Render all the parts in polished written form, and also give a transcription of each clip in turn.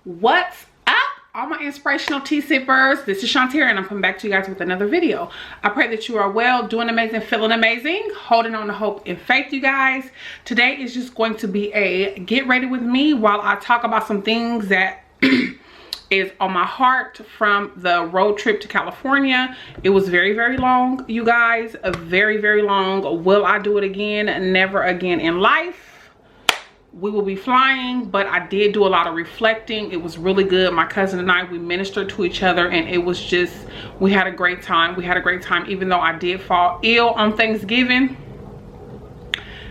What's up, all my inspirational tea sippers? This is Shantae and I'm coming back to you guys with another video. I pray that you are well, doing amazing, feeling amazing, holding on to hope and faith, you guys. Today is just going to be a get ready with me while I talk about some things that is on my heart from the road trip to California. It was very, very long, you guys. Very, very long. Will I do it again? Never again in life. We will be flying, but I did do a lot of reflecting. It was really good. My cousin and I, we ministered to each other, and it was just, we had a great time. We had a great time, even though I did fall ill on Thanksgiving.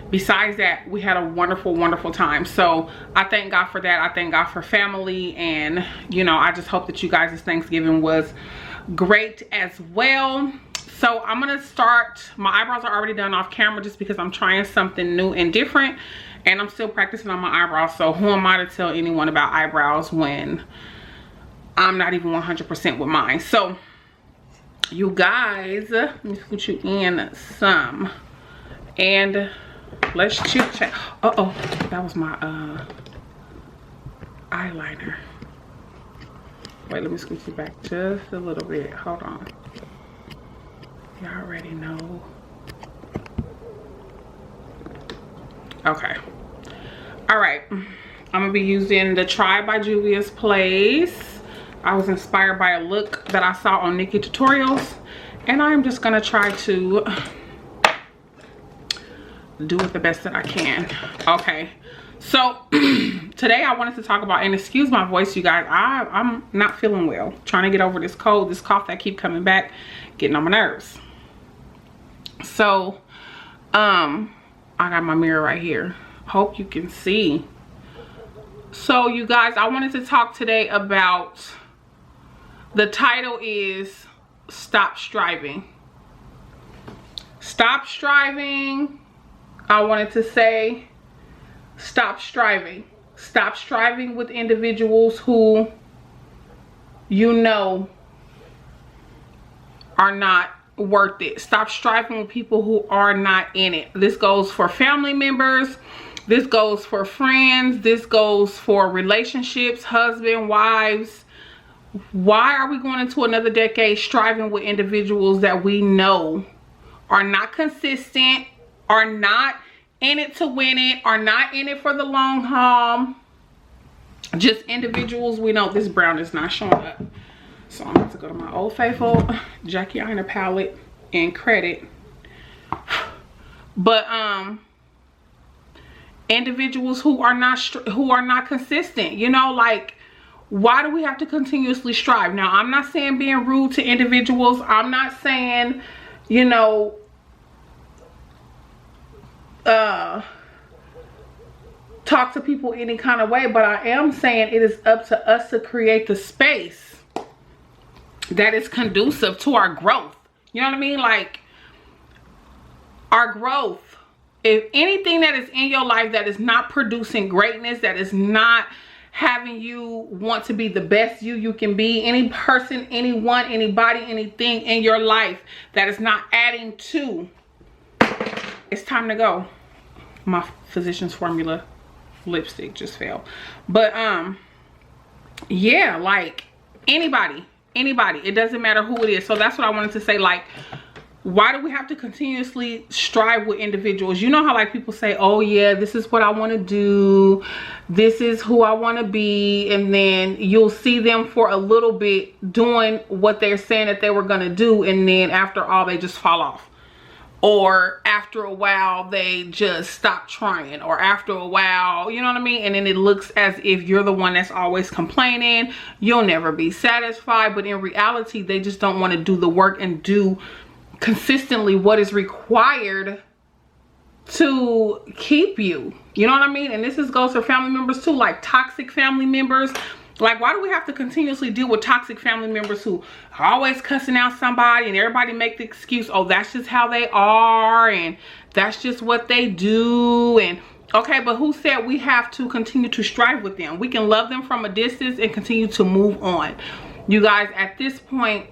Besides that, we had a wonderful, wonderful time. So I thank God for that. I thank God for family, and you know, I just hope that you guys' Thanksgiving was great as well. So I'm gonna start. My eyebrows are already done off camera just because I'm trying something new and different, and I'm still practicing on my eyebrows. So who am I to tell anyone about eyebrows when I'm not even 100% with mine? So you guys, let me put you in some, and let's chit chat. Uh-oh, that was my eyeliner. Wait, let me scoot you back just a little bit. Hold on. Y'all already know. Okay. All right. I'm gonna be using the Try by Juvia's Place. I was inspired by a look that I saw on Nikki Tutorials, and I'm just gonna try to do it the best that I can. Okay, so today I wanted to talk about, and excuse my voice, you guys, I'm not feeling well, trying to get over this cold, this cough that keep coming back, getting on my nerves. So I got my mirror right here, hope you can see. So you guys, I wanted to talk today about, the title is Stop Striving. Stop striving. I wanted to say, stop striving. Stop striving with individuals who you know are not worth it. Stop striving with people who are not in it. This goes for family members. This goes for friends. This goes for relationships, husband, wives. Why are we going into another decade striving with individuals that we know are not consistent, are not in it to win it, are not in it for the long haul? Just individuals we know. This brown is not showing up, so I'm going to go to my Old Faithful Jackie Aina palette and credit. But individuals who are not consistent, you know, like, why do we have to continuously strive? Now, I'm not saying being rude to individuals. I'm not saying, you know, talk to people any kind of way, but I am saying it is up to us to create the space that is conducive to our growth. You know what I mean? Like, our growth. If anything that is in your life that is not producing greatness, that is not having you want to be the best you can be, any person, anyone, anybody, anything in your life that is not adding to, it's time to go. My Physicians Formula lipstick just fell. But yeah, like, anybody, it doesn't matter who it is. So that's what I wanted to say. Like, why do we have to continuously strive with individuals? You know how, like, people say, oh yeah, this is what I want to do, this is who I want to be, and then you'll see them for a little bit doing what they're saying that they were going to do, and then after all, they just fall off. Or after a while, they just stop trying. Or after a while, you know what I mean? And then it looks as if you're the one that's always complaining. You'll never be satisfied. But in reality, they just don't want to do the work and do consistently what is required to keep you. You know what I mean? And this goes for family members too, like toxic family members. Like, why do we have to continuously deal with toxic family members who are always cussing out somebody, and everybody make the excuse, oh, that's just how they are, and that's just what they do? And okay, but who said we have to continue to strive with them? We can love them from a distance and continue to move on. You guys, at this point,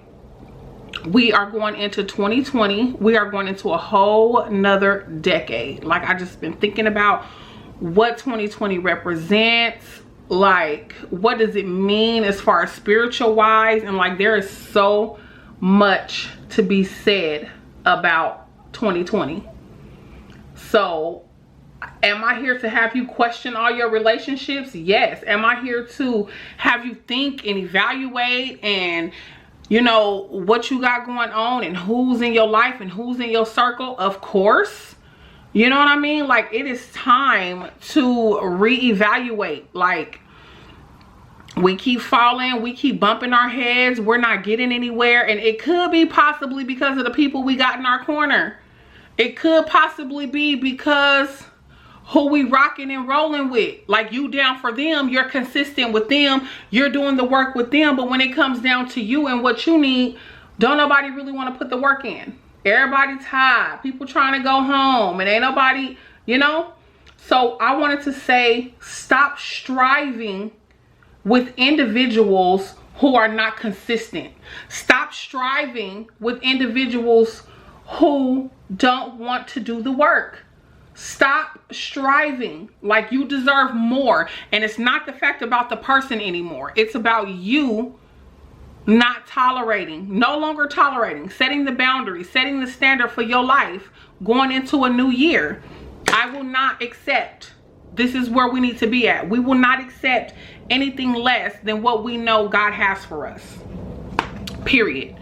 we are going into 2020. We are going into a whole nother decade. Like, I just been thinking about what 2020 represents. like, what does it mean as far as spiritual wise? And like, there is so much to be said about 2020. So am I here to have you question all your relationships? Yes. Am I here to have you think and evaluate and, you know, what you got going on and who's in your life and who's in your circle? Of course. You know what I mean? Like, it is time to reevaluate. Like, we keep falling, we keep bumping our heads, we're not getting anywhere, and it could be possibly because of the people we got in our corner. It could possibly be because who we rocking and rolling with. Like, you down for them, you're consistent with them, you're doing the work with them, but when it comes down to you and what you need, don't nobody really want to put the work in. Everybody tired, people trying to go home, and ain't nobody, you know. So I wanted to say, stop striving with individuals who are not consistent. Stop striving with individuals who don't want to do the work. Stop striving. Like, you deserve more. And it's not the fact about the person anymore. It's about you not tolerating, no longer tolerating, setting the boundaries, setting the standard for your life going into a new year. I will not accept. This is where we need to be at. We will not accept anything less than what we know God has for us. Period.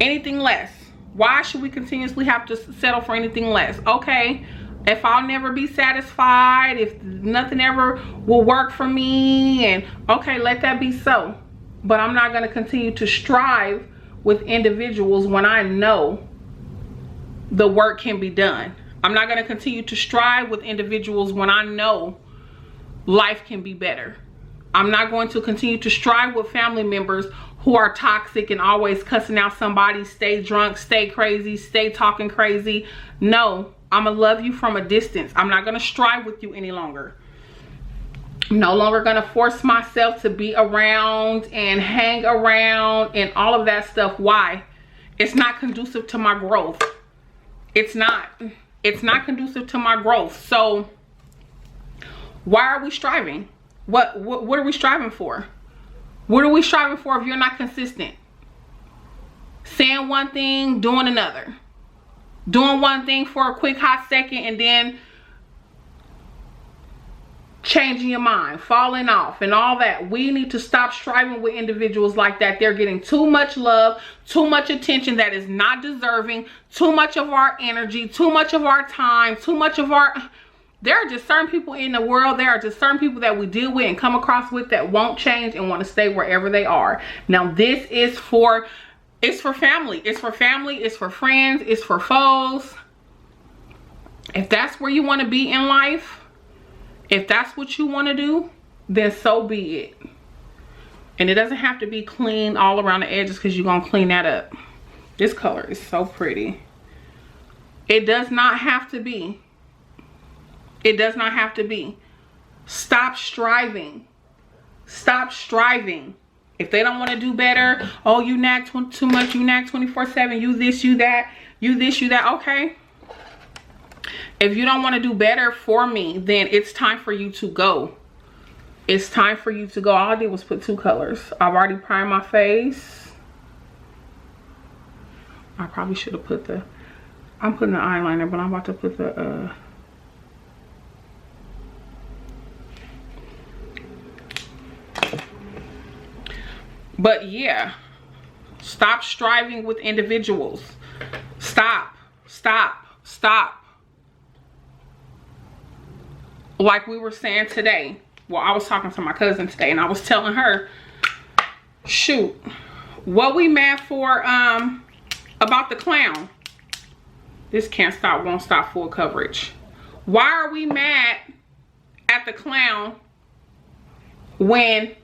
Anything less. Why should we continuously have to settle for anything less? Okay, if I'll never be satisfied, if nothing ever will work for me, and okay, let that be so. But I'm not going to continue to strive with individuals when I know the work can be done. I'm not going to continue to strive with individuals when I know life can be better. I'm not going to continue to strive with family members who are toxic and always cussing out somebody, stay drunk, stay crazy, stay talking crazy. No, I'm going to love you from a distance. I'm not going to strive with you any longer. I'm no longer going to force myself to be around and hang around and all of that stuff. Why? It's not conducive to my growth. It's not. It's not conducive to my growth. So why are we striving? What are we striving for? What are we striving for if you're not consistent? Saying one thing, doing another. Doing one thing for a quick hot second and then changing your mind, falling off and all that. We need to stop striving with individuals like that. They're getting too much love, too much attention that is not deserving, too much of our energy, too much of our time, too much of our... There are just certain people in the world, there are just certain people that we deal with and come across with that won't change and want to stay wherever they are. Now, this is for, it's for family. It's for family, it's for friends, it's for foes. If that's where you want to be in life, if that's what you want to do, then so be it. And it doesn't have to be clean all around the edges because you're going to clean that up. This color is so pretty. It does not have to be. It does not have to be. Stop striving. Stop striving. If they don't want to do better, oh, you nag too much, you nag 24/7, you this, you that, you this, you that. Okay. If you don't want to do better for me, then it's time for you to go. It's time for you to go. All I did was put two colors. I've already primed my face. I probably should have put the, I'm putting the eyeliner, but I'm about to put the, but yeah, stop striving with individuals. Stop, stop, stop. Like we were saying today, well, I was talking to my cousin today and I was telling her, shoot, what we mad for about the clown. This can't stop, won't stop full coverage. Why are we mad at the clown when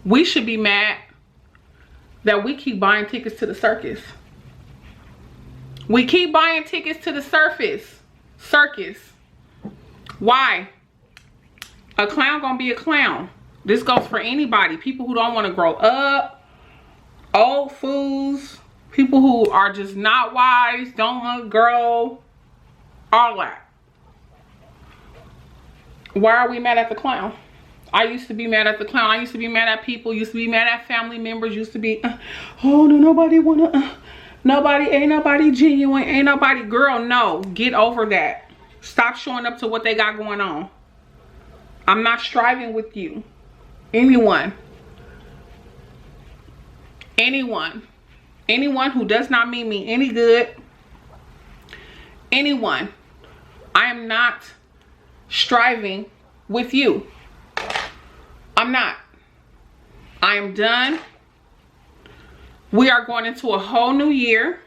we should be mad that we keep buying tickets to the circus? We keep buying tickets to the circus. Why? A clown gonna be a clown. This goes for anybody. People who don't want to grow up, old fools, people who are just not wise, don't want to grow, all that. Why are we mad at the clown? I used to be mad at the clown. I used to be mad at people. Used to be mad at family members. Used to be, oh, no, nobody wanna, ain't nobody genuine. Ain't nobody, girl, no. Get over that. Stop showing up to what they got going on. I'm not striving with you. Anyone who does not mean me any good, anyone, I am not striving with you. I'm not. I am done. We are going into a whole new year,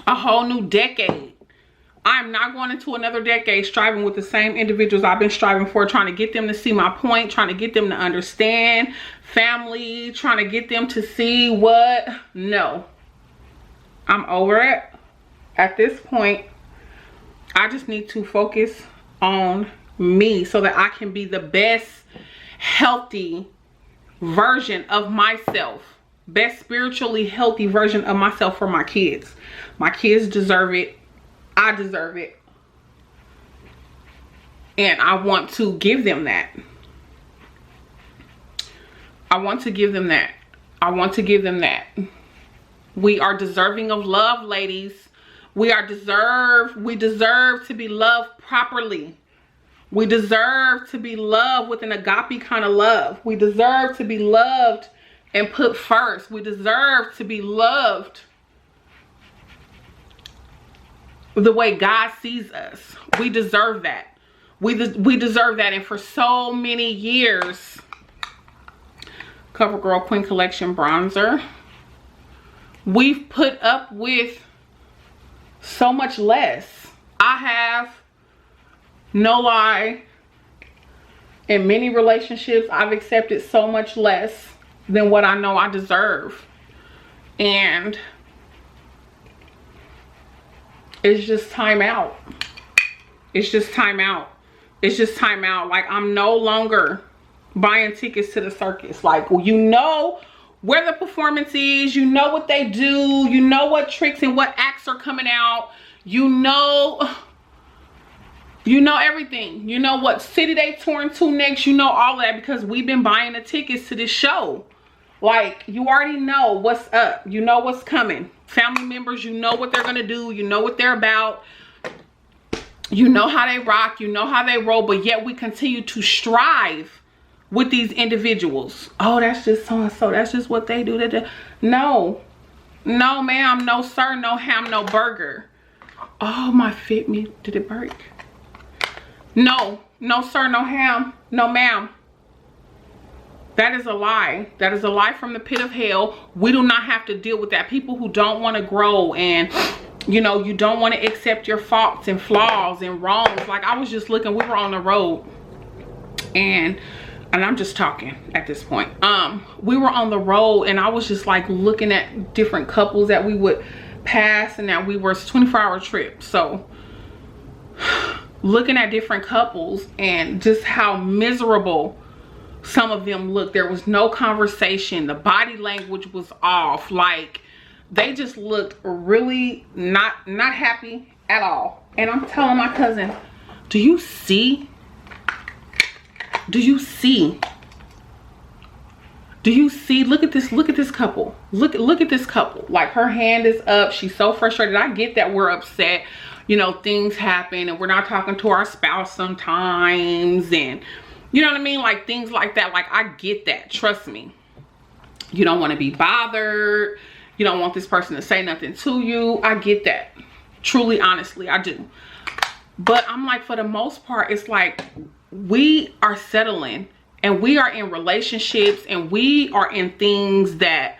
a whole new decade. I'm not going into another decade striving with the same individuals I've been striving for, trying to get them to see my point, trying to get them to understand family, trying to get them to see what. No, I'm over it. At this point, I just need to focus on me so that I can be the best healthy version of myself, best spiritually healthy version of myself for my kids. My kids deserve it. I deserve it. And I want to give them that. I want to give them that. I want to give them that. We are deserving of love, ladies. We deserve to be loved properly. We deserve to be loved with an agape kind of love. We deserve to be loved and put first. We deserve to be loved the way God sees us. We deserve that. We deserve that. And for so many years, CoverGirl Queen Collection bronzer, we've put up with so much less. I have, no lie, in many relationships, I've accepted so much less than what I know I deserve. And it's just time out. It's just time out. It's just time out. Like, I'm no longer buying tickets to the circus. Like, you know where the performance is. You know what they do. You know what tricks and what acts are coming out. You know everything. You know what city they touring to next. You know all that because we've been buying the tickets to this show. Like, you already know what's up. You know what's coming. Family members, you know what they're going to do. You know what they're about. You know how they rock. You know how they roll. But yet we continue to strive with these individuals. Oh, that's just so-and-so. That's just what they do. No. No, ma'am. No, sir. No ham, no burger. Oh, my Fit Me. Did it break? No. No, sir. No ham. No, ma'am. That is a lie. That is a lie from the pit of hell. We do not have to deal with that. People who don't want to grow and, you know, you don't want to accept your faults and flaws and wrongs. Like, I was just looking, we were on the road and I'm just talking at this point. We were on the road and I was just like looking at different couples that we would pass and that we were, it's a 24-hour trip. So looking at different couples and just how miserable some of them looked. There was no conversation. The body language was off. Like, they just looked really not happy at all. And I'm telling my cousin, do you see? Do you see? Do you see? Look at this. Look at this couple. Look at this couple. Like, her hand is up. She's so frustrated. I get that we're upset. You know, things happen and we're not talking to our spouse sometimes, and you know what I mean? Like, things like that. Like, I get that. Trust me. You don't want to be bothered. You don't want this person to say nothing to you. I get that. Truly, honestly, I do. But I'm like, for the most part, it's like we are settling and we are in relationships and we are in things that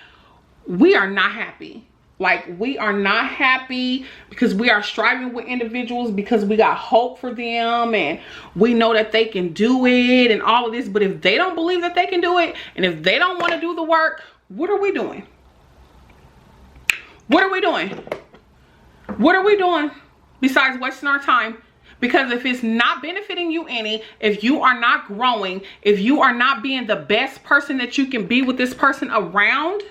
we are not happy. Like, we are not happy because we are striving with individuals because we got hope for them and we know that they can do it and all of this. But if they don't believe that they can do it and if they don't want to do the work, what are we doing? What are we doing? What are we doing besides wasting our time? Because if it's not benefiting you any, if you are not growing, if you are not being the best person that you can be with this person around,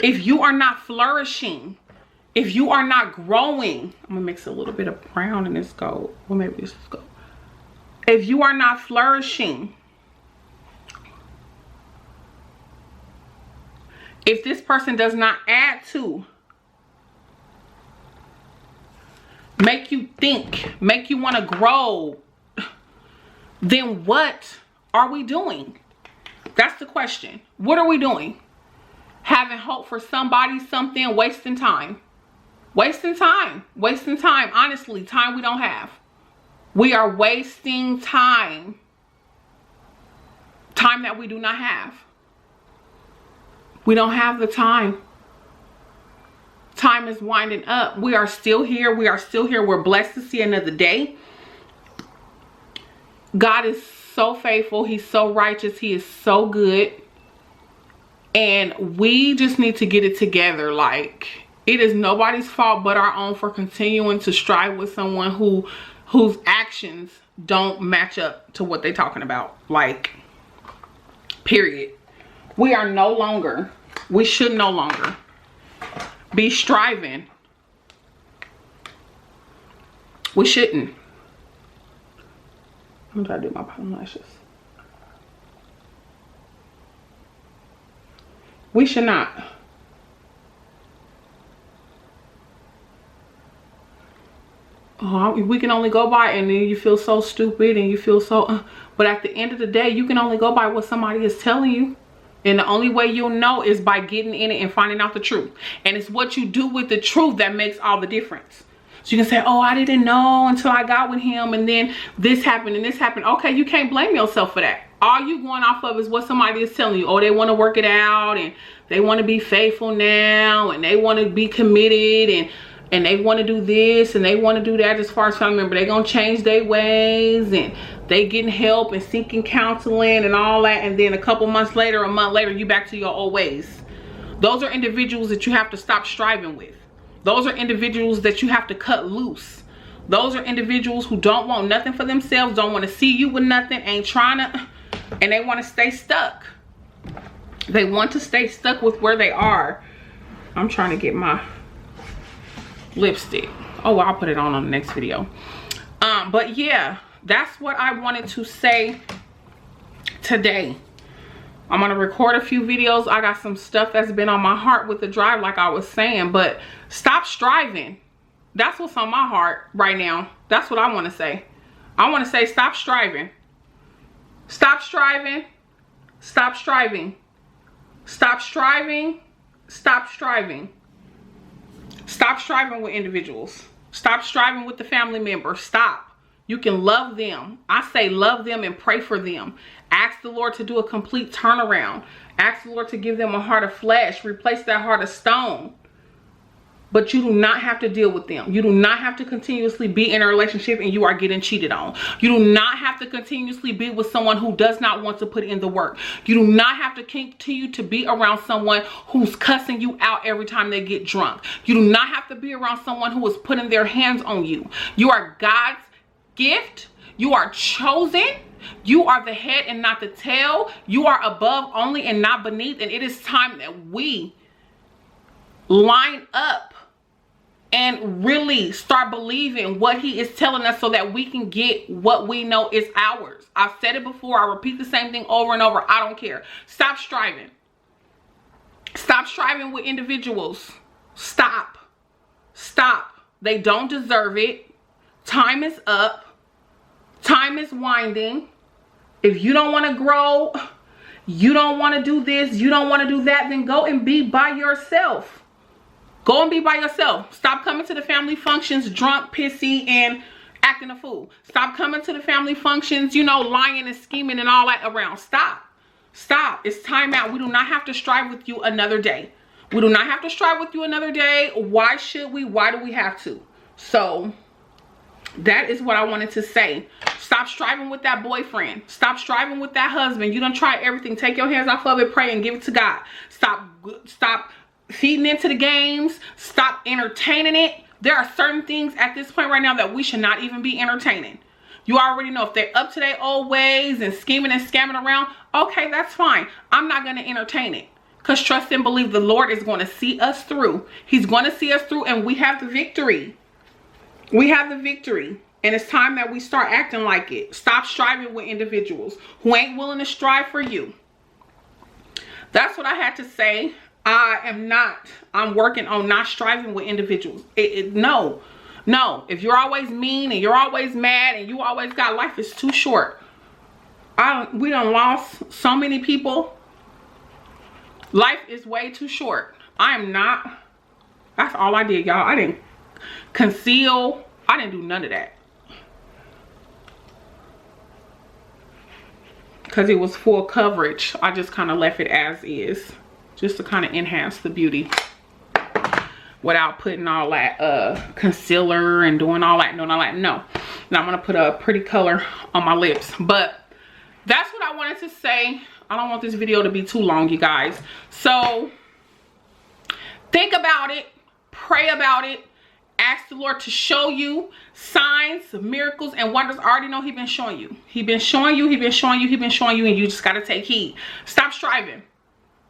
if you are not flourishing, if you are not growing, I'm gonna mix a little bit of brown in this gold. Well, maybe this is gold. If you are not flourishing, If this person does not add to, make you think, make you want to grow, then what are we doing? That's the question. What are we doing? Having hope for somebody, something, wasting time. Wasting time. Wasting time. Honestly, time we don't have. We are wasting time. Time that we do not have. We don't have the time. Time is winding up. We are still here. We are still here. We're blessed to see another day. God is so faithful. He's so righteous. He is so good. And we just need to get it together. Like, it is nobody's fault but our own for continuing to strive with someone whose actions don't match up to what they're talking about. Like, period. We are no longer, we should no longer be striving. We shouldn't. I'm trying to do my bottom lashes. We should not. We can only go by, and then you feel so stupid and you feel so but at the end of the day, you can only go by what somebody is telling you. And the only way you'll know is by getting in it and finding out the truth. And it's what you do with the truth that makes all the difference. So you can say, oh, I didn't know until I got with him, and then this happened and this happened. Okay, you can't blame yourself for that. All you going off of is what somebody is telling you. Oh, they want to work it out, and they want to be faithful now, and they want to be committed, and they want to do this and they want to do that as far as family member. They're going to change their ways, and they getting help and seeking counseling and all that. And then a couple months later, a month later, you back to your old ways. Those are individuals that you have to stop striving with. Those are individuals that you have to cut loose. Those are individuals who don't want nothing for themselves, don't want to see you with nothing, ain't trying to, and they want to stay stuck. They want to stay stuck with where they are. I'm trying to get my lipstick. Oh, I'll put it on the next video. But yeah, that's what I wanted to say today. I'm gonna record a few videos. I got some stuff that's been on my heart with the drive, like I was saying, but stop striving. That's what's on my heart right now. That's what I want to say. I want to say stop striving. Stop striving. Stop striving. Stop striving. Stop striving. Stop striving with individuals. Stop striving with the family member. Stop. You can love them. I say love them and pray for them. Ask the Lord to do a complete turnaround. Ask the Lord to give them a heart of flesh. Replace that heart of stone. But you do not have to deal with them. You do not have to continuously be in a relationship and you are getting cheated on. You do not have to continuously be with someone who does not want to put in the work. You do not have to continue to be around someone who's cussing you out every time they get drunk. You do not have to be around someone who is putting their hands on you. You are God's gift. You are chosen. You are the head and not the tail. You are above only and not beneath. And it is time that we line up and really start believing what he is telling us so that we can get what we know is ours. I've said it before. I repeat the same thing over and over. I don't care. Stop striving. Stop striving with individuals. Stop. Stop. They don't deserve it. Time is up. Time is winding. If you don't want to grow, you don't want to do this, you don't want to do that, then go and be by yourself. Go and be by yourself. Stop coming to the family functions drunk, pissy, and acting a fool. Stop coming to the family functions, you know, lying and scheming and all that around. Stop. Stop. It's time out. We do not have to strive with you another day. We do not have to strive with you another day. Why should we? Why do we have to? So that is what I wanted to say. Stop striving with that boyfriend. Stop striving with that husband. You done tried everything. Take your hands off of it. Pray and give it to God. Stop feeding into the games. Stop entertaining it. There are certain things at this point right now that we should not even be entertaining. You already know if they're up to their old ways and scheming and scamming around. Okay, that's fine. I'm not going to entertain it. Because trust and believe the Lord is going to see us through. He's going to see us through, and we have the victory. We have the victory. And it's time that we start acting like it. Stop striving with individuals who ain't willing to strive for you. That's what I had to say. I am not. I'm working on not striving with individuals. No. If you're always mean and you're always mad and you always got, life is too short. We done lost so many people. Life is way too short. I am not. That's all I did, y'all. I didn't conceal. I didn't do none of that. Because it was full coverage. I just kind of left it as is. Just to kind of enhance the beauty. Without putting all that concealer and doing all that. No. Now I'm going to put a pretty color on my lips. But that's what I wanted to say. I don't want this video to be too long, you guys. So think about it. Pray about it. Ask the Lord to show you signs, miracles, and wonders. I already know He's been showing you. He's been showing you. He's been showing you. He's been showing you. And you just got to take heed. Stop striving.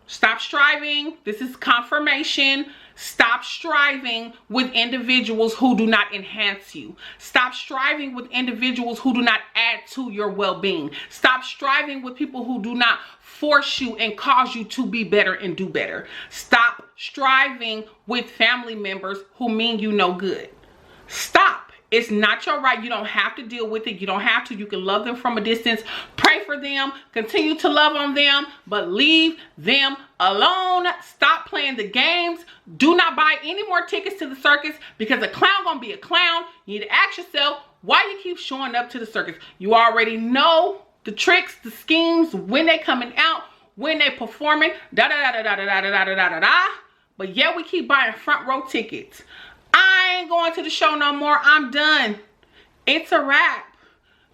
Stop striving. This is confirmation. Stop striving with individuals who do not enhance you. Stop striving with individuals who do not add to your well-being. Stop striving with people who do not force you and cause you to be better and do better. Stop striving with family members who mean you no good. Stop. It's not your right. You don't have to deal with it. You don't have to. You can love them from a distance. Pray for them. Continue to love on them. But leave them alone. Stop playing the games. Do not buy any more tickets to the circus, because a clown gonna be a clown. You need to ask yourself why you keep showing up to the circus. You already know the tricks, the schemes, when they coming out, when they performing, da da da da da da da da da da da. But yeah, we keep buying front row tickets. I ain't going to the show no more. I'm done. It's a wrap.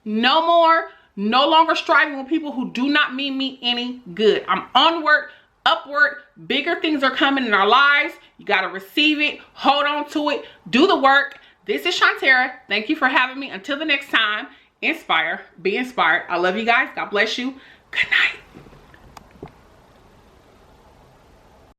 No more. No longer striving with people who do not mean me any good. I'm onward, upward. Bigger things are coming in our lives. You got to receive it. Hold on to it. Do the work. This is Shantara. Thank you for having me. Until the next time, inspire, be inspired. I love you guys. God bless you. Good night.